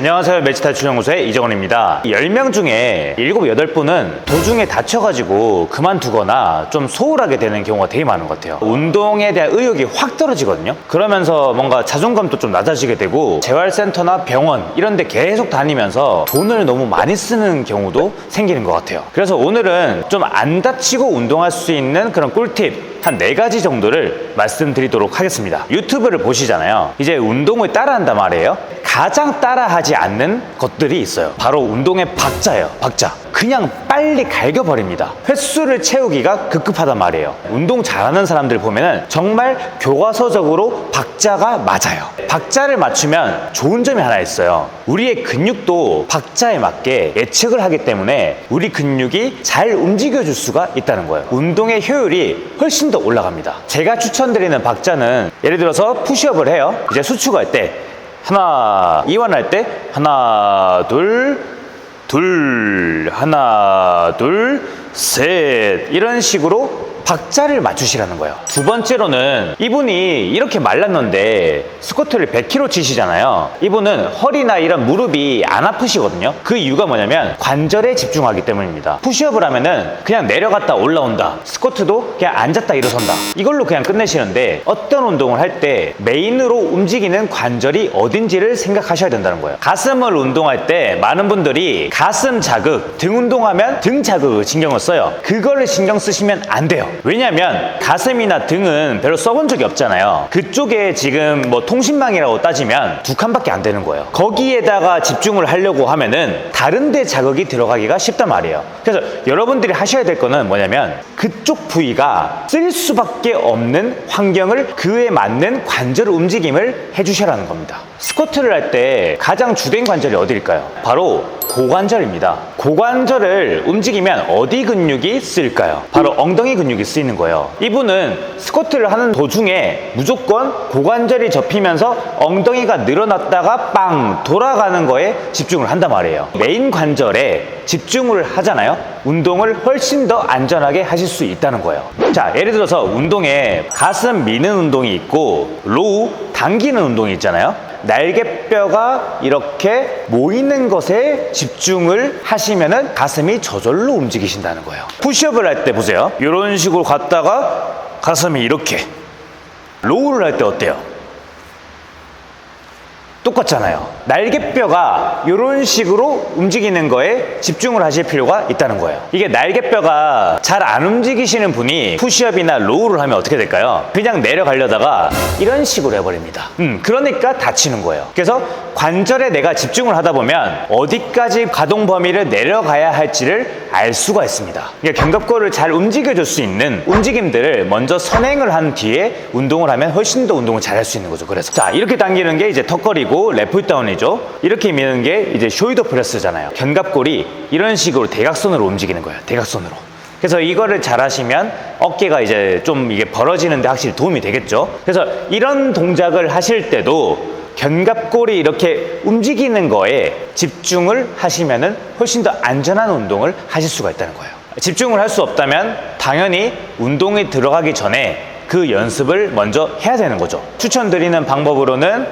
안녕하세요. 매치탈출연구소의 이정원입니다. 10명 중에 7, 8분은 도중에 다쳐가지고 그만두거나 좀 소홀하게 되는 경우가 되게 많은 것 같아요. 운동에 대한 의욕이 확 떨어지거든요. 그러면서 뭔가 자존감도 좀 낮아지게 되고 재활센터나 병원 이런 데 계속 다니면서 돈을 너무 많이 쓰는 경우도 생기는 것 같아요. 그래서 오늘은 좀 안 다치고 운동할 수 있는 그런 꿀팁 한 4가지 정도를 말씀드리도록 하겠습니다. 유튜브를 보시잖아요. 이제 운동을 따라한단 말이에요. 가장 따라하지 않는 것들이 있어요. 바로 운동의 박자예요. 박자. 그냥 빨리 갈겨버립니다. 횟수를 채우기가 급급하단 말이에요. 운동 잘하는 사람들 보면은 정말 교과서적으로 박자가 맞아요. 박자를 맞추면 좋은 점이 하나 있어요. 우리의 근육도 박자에 맞게 예측을 하기 때문에 우리 근육이 잘 움직여줄 수가 있다는 거예요. 운동의 효율이 훨씬 더 올라갑니다. 제가 추천드리는 박자는 예를 들어서 푸시업을 해요. 이제 수축할 때 하나, 이완할 때 하나, 둘, 하나, 둘, 셋 이런 식으로 박자를 맞추시라는 거예요. 두 번째로는 이분이 이렇게 말랐는데 스쿼트를 100kg 치시잖아요. 이분은 허리나 이런 무릎이 안 아프시거든요. 그 이유가 뭐냐면 관절에 집중하기 때문입니다. 푸시업을 하면은 그냥 내려갔다 올라온다. 스쿼트도 그냥 앉았다 일어선다. 이걸로 그냥 끝내시는데 어떤 운동을 할 때 메인으로 움직이는 관절이 어딘지를 생각하셔야 된다는 거예요. 가슴을 운동할 때 많은 분들이 가슴 자극, 등 운동하면 등 자극을 신경을 써요. 그거를 신경 쓰시면 안 돼요. 왜냐면 가슴이나 등은 별로 써본 적이 없잖아요. 그쪽에 지금 뭐 통신망이라고 따지면 2칸밖에 안 되는 거예요. 거기에다가 집중을 하려고 하면은 다른 데 자극이 들어가기가 쉽단 말이에요. 그래서 여러분들이 하셔야 될 거는 뭐냐면 그쪽 부위가 쓸 수밖에 없는 환경을 그에 맞는 관절 움직임을 해주셔라는 겁니다. 스쿼트를 할 때 가장 주된 관절이 어디일까요? 바로 고관절입니다. 고관절을 움직이면 어디 근육이 쓰일까요? 바로 엉덩이 근육이 쓰이는 거예요. 이분은 스쿼트를 하는 도중에 무조건 고관절이 접히면서 엉덩이가 늘어났다가 빵 돌아가는 거에 집중을 한단 말이에요. 메인 관절에 집중을 하잖아요. 운동을 훨씬 더 안전하게 하실 수 있다는 거예요. 자, 예를 들어서 운동에 가슴 미는 운동이 있고 로우 당기는 운동이 있잖아요. 날개뼈가 이렇게 모이는 것에 집중을 하시면은 가슴이 저절로 움직이신다는 거예요. 푸시업을 할 때 보세요. 이런 식으로 갔다가 가슴이 이렇게. 로우를 할 때 어때요? 똑같잖아요. 날개뼈가 이런 식으로 움직이는 거에 집중을 하실 필요가 있다는 거예요. 이게 날개뼈가 잘 안 움직이시는 분이 푸시업이나 로우를 하면 어떻게 될까요? 그냥 내려가려다가 이런 식으로 해버립니다. 그러니까 다치는 거예요. 그래서 관절에 내가 집중을 하다 보면 어디까지 가동 범위를 내려가야 할지를 알 수가 있습니다. 그러니까 견갑골을 잘 움직여줄 수 있는 움직임들을 먼저 선행을 한 뒤에 운동을 하면 훨씬 더 운동을 잘 할 수 있는 거죠. 그래서 자, 이렇게 당기는 게 이제 턱걸이고 랩풀다운이죠. 이렇게 미는 게 이제 숄더 프레스잖아요. 견갑골이 이런 식으로 대각선으로 움직이는 거예요. 대각선으로. 그래서 이거를 잘 하시면 어깨가 이제 좀 이게 벌어지는데 확실히 도움이 되겠죠. 그래서 이런 동작을 하실 때도 견갑골이 이렇게 움직이는 거에 집중을 하시면은 훨씬 더 안전한 운동을 하실 수가 있다는 거예요. 집중을 할 수 없다면 당연히 운동에 들어가기 전에 그 연습을 먼저 해야 되는 거죠. 추천드리는 방법으로는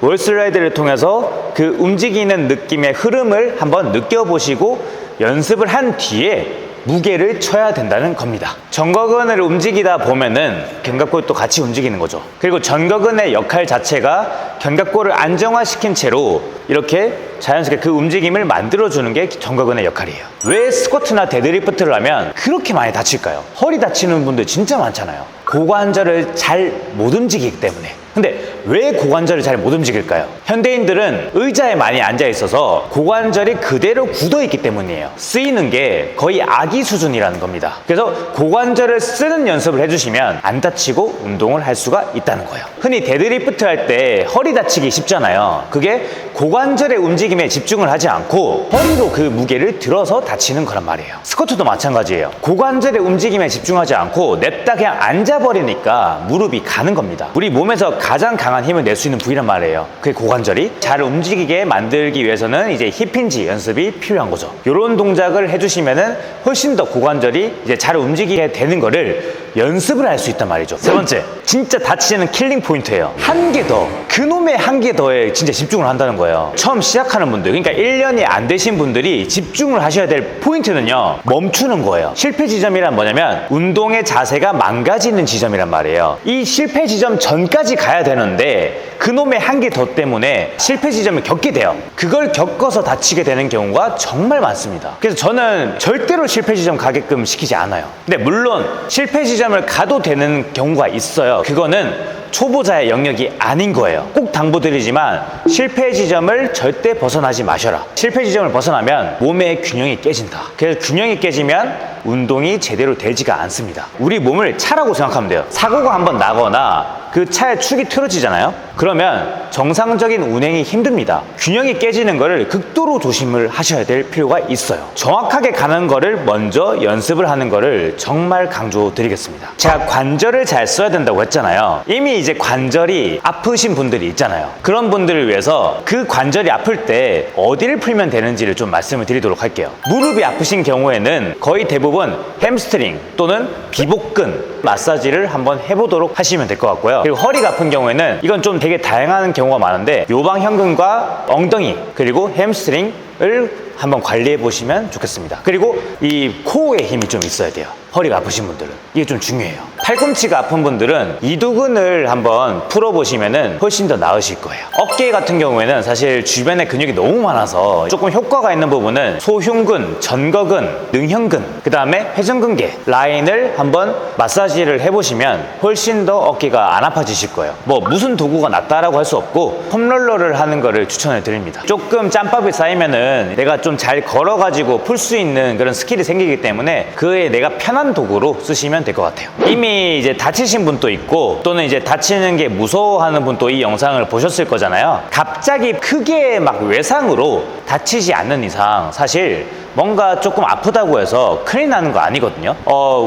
월슬라이드를 통해서 그 움직이는 느낌의 흐름을 한번 느껴보시고 연습을 한 뒤에 무게를 쳐야 된다는 겁니다. 전거근을 움직이다 보면은 견갑골도 같이 움직이는 거죠. 그리고 전거근의 역할 자체가 견갑골을 안정화시킨 채로 이렇게 자연스럽게 그 움직임을 만들어주는 게 전거근의 역할이에요. 왜 스쿼트나 데드리프트를 하면 그렇게 많이 다칠까요? 허리 다치는 분들 진짜 많잖아요. 고관절을 잘 못 움직이기 때문에. 근데 왜 고관절을 잘 못 움직일까요? 현대인들은 의자에 많이 앉아 있어서 고관절이 그대로 굳어 있기 때문이에요. 쓰이는 게 거의 아기 수준이라는 겁니다. 그래서 고관절을 쓰는 연습을 해주시면 안 다치고 운동을 할 수가 있다는 거예요. 흔히 데드리프트 할 때 허리 다치기 쉽잖아요. 그게 고관절의 움직임에 집중을 하지 않고 허리로 그 무게를 들어서 다치는 거란 말이에요. 스쿼트도 마찬가지예요. 고관절의 움직임에 집중하지 않고 냅다 그냥 앉아버리니까 무릎이 가는 겁니다. 우리 몸에서 가장 강한 힘을 낼 수 있는 부위란 말이에요. 그게 고관절이 잘 움직이게 만들기 위해서는 이제 힙힌지 연습이 필요한 거죠. 이런 동작을 해주시면은 훨씬 더 고관절이 이제 잘 움직이게 되는 거를 연습을 할 수 있단 말이죠. 세 번째, 진짜 다치는 킬링 포인트예요. 한 개 더, 그놈의 한 개 더에 진짜 집중을 한다는 거예요. 처음 시작하는 분들, 그러니까 1년이 안 되신 분들이 집중을 하셔야 될 포인트는요, 멈추는 거예요. 실패 지점이란 뭐냐면 운동의 자세가 망가지는 지점이란 말이에요. 이 실패 지점 전까지 가야 되는데 그놈의 한 개 더 때문에 실패 지점을 겪게 돼요. 그걸 겪어서 다치게 되는 경우가 정말 많습니다. 그래서 저는 절대로 실패 지점 가게끔 시키지 않아요. 근데 물론 실패 지점을 가도 되는 경우가 있어요. 그거는 초보자의 영역이 아닌 거예요. 꼭 당부드리지만 실패 지점을 절대 벗어나지 마셔라. 실패 지점을 벗어나면 몸의 균형이 깨진다. 그래서 균형이 깨지면 운동이 제대로 되지가 않습니다. 우리 몸을 차라고 생각하면 돼요. 사고가 한번 나거나 그 차의 축이 틀어지잖아요. 그러면 정상적인 운행이 힘듭니다. 균형이 깨지는 거를 극도로 조심을 하셔야 될 필요가 있어요. 정확하게 가는 거를 먼저 연습을 하는 거를 정말 강조드리겠습니다. 제가 관절을 잘 써야 된다고 했잖아요. 이미 이제 관절이 아프신 분들이 있잖아요. 그런 분들을 위해서 그 관절이 아플 때 어디를 풀면 되는지를 좀 말씀을 드리도록 할게요. 무릎이 아프신 경우에는 거의 대부분 햄스트링 또는 비복근 마사지를 한번 해보도록 하시면 될 것 같고요. 그리고 허리가 아픈 경우에는 이건 좀 되게 다양한 경우가 많은데 요방형근과 엉덩이 그리고 햄스트링을 한번 관리해 보시면 좋겠습니다. 그리고 이 코어에 힘이 좀 있어야 돼요. 허리가 아프신 분들은 이게 좀 중요해요. 팔꿈치가 아픈 분들은 이두근을 한번 풀어보시면 훨씬 더 나으실 거예요. 어깨 같은 경우에는 사실 주변에 근육이 너무 많아서 조금 효과가 있는 부분은 소흉근, 전거근, 능형근, 그 다음에 회전근개 라인을 한번 마사지를 해보시면 훨씬 더 어깨가 안 아파지실 거예요. 뭐 무슨 도구가 낫다라고 할 수 없고 폼롤러를 하는 거를 추천을 드립니다. 조금 짬밥이 쌓이면은 내가 좀 잘 걸어가지고 풀 수 있는 그런 스킬이 생기기 때문에 그에 내가 편한 도구로 쓰시면 될 것 같아요. 이미 이제 다치신 분도 있고 또는 이제 다치는 게 무서워하는 분도 이 영상을 보셨을 거잖아요. 갑자기 크게 막 외상으로 다치지 않는 이상 사실 뭔가 조금 아프다고 해서 큰일 나는 거 아니거든요.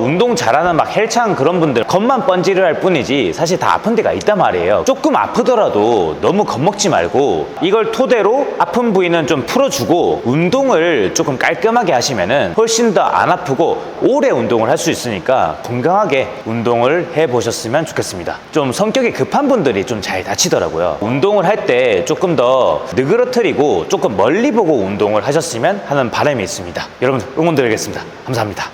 운동 잘하는 막 헬창 그런 분들 겉만 번지를 할 뿐이지 사실 다 아픈 데가 있단 말이에요. 조금 아프더라도 너무 겁먹지 말고 이걸 토대로 아픈 부위는 좀 풀어주고 운동을 조금 깔끔하게 하시면은 훨씬 더 안 아프고 오래 운동을 할 수 있으니까 건강하게 운동을 해보셨으면 좋겠습니다. 좀 성격이 급한 분들이 좀 잘 다치더라고요. 운동을 할 때 조금 더 느그러뜨리고 조금 멀리 보고 운동을 하셨으면 하는 바람이 있습니다. 여러분 응원드리겠습니다. 감사합니다.